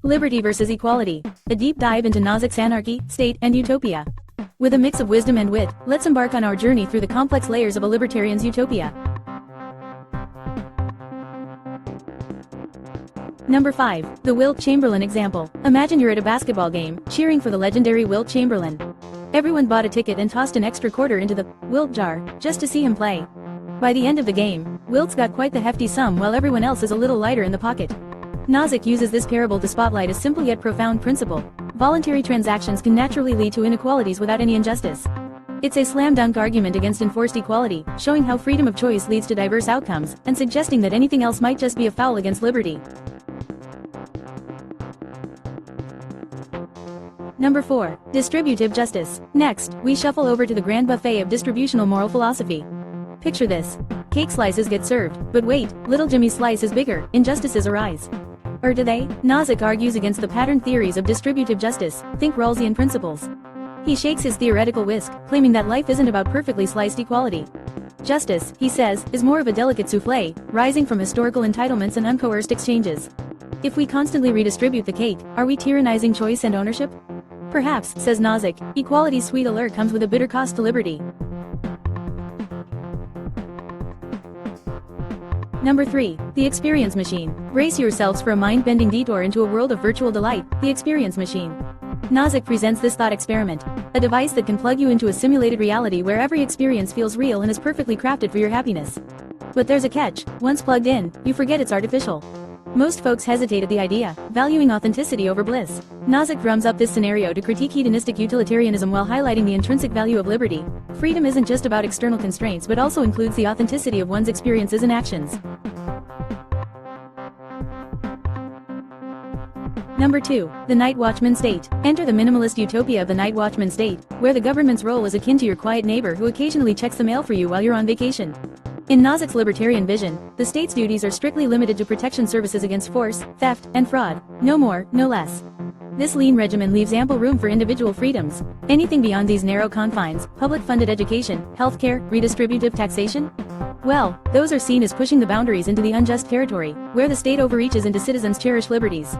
Liberty versus Equality, a deep dive into Nozick's Anarchy, State, and Utopia. With a mix of wisdom and wit, let's embark on our journey through the complex layers of a libertarian's utopia. Number 5. The Wilt Chamberlain example. Imagine you're at a basketball game, cheering for the legendary Wilt Chamberlain. Everyone bought a ticket and tossed an extra quarter into the Wilt jar, just to see him play. By the end of the game, Wilt's got quite the hefty sum while everyone else is a little lighter in the pocket. Nozick uses this parable to spotlight a simple yet profound principle. Voluntary transactions can naturally lead to inequalities without any injustice. It's a slam-dunk argument against enforced equality, showing how freedom of choice leads to diverse outcomes, and suggesting that anything else might just be a foul against liberty. Number 4. Distributive Justice. Next, we shuffle over to the grand buffet of distributional moral philosophy. Picture this. Cake slices get served, but wait, little Jimmy's slice is bigger, injustices arise. Or do they? Nozick argues against the pattern theories of distributive justice, think Rawlsian principles. He shakes his theoretical whisk, claiming that life isn't about perfectly sliced equality. Justice, he says, is more of a delicate souffle, rising from historical entitlements and uncoerced exchanges. If we constantly redistribute the cake, are we tyrannizing choice and ownership? Perhaps, says Nozick, equality's sweet allure comes with a bitter cost to liberty. Number 3. The Experience Machine. Brace yourselves for a mind-bending detour into a world of virtual delight, the Experience Machine. Nozick presents this thought experiment, a device that can plug you into a simulated reality where every experience feels real and is perfectly crafted for your happiness. But there's a catch: once plugged in, you forget it's artificial. Most folks hesitate at the idea, valuing authenticity over bliss. Nozick drums up this scenario to critique hedonistic utilitarianism while highlighting the intrinsic value of liberty. Freedom isn't just about external constraints but also includes the authenticity of one's experiences and actions. Number 2. The Night-Watchman State. Enter the minimalist utopia of the Night-Watchman State, where the government's role is akin to your quiet neighbor who occasionally checks the mail for you while you're on vacation. In Nozick's libertarian vision, the state's duties are strictly limited to protection services against force, theft, and fraud. No more, no less. This lean regimen leaves ample room for individual freedoms. Anything beyond these narrow confines, public-funded education, healthcare, redistributive taxation? Well, those are seen as pushing the boundaries into the unjust territory, where the state overreaches into citizens' cherished liberties.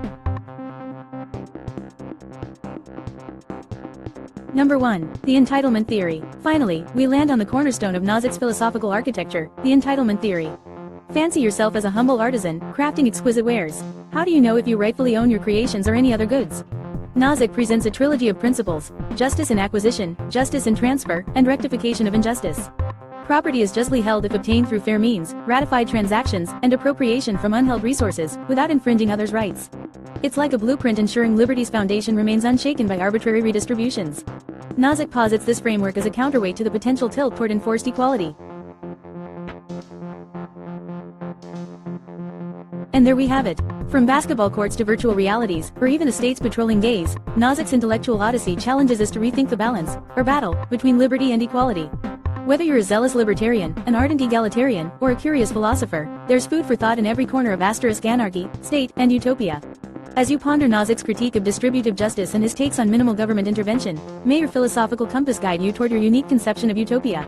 Number 1. The Entitlement Theory. Finally, we land on the cornerstone of Nozick's philosophical architecture, the Entitlement Theory. Fancy yourself as a humble artisan, crafting exquisite wares. How do you know if you rightfully own your creations or any other goods? Nozick presents a trilogy of principles: justice in acquisition, justice in transfer, and rectification of injustice. Property is justly held if obtained through fair means, ratified transactions, and appropriation from unheld resources, without infringing others' rights. It's like a blueprint ensuring liberty's foundation remains unshaken by arbitrary redistributions. Nozick posits this framework as a counterweight to the potential tilt toward enforced equality. And there we have it. From basketball courts to virtual realities, or even a state's patrolling gaze, Nozick's intellectual odyssey challenges us to rethink the balance, or battle, between liberty and equality. Whether you're a zealous libertarian, an ardent egalitarian, or a curious philosopher, there's food for thought in every corner of Anarchy, State, and Utopia. As you ponder Nozick's critique of distributive justice and his takes on minimal government intervention, may your philosophical compass guide you toward your unique conception of utopia.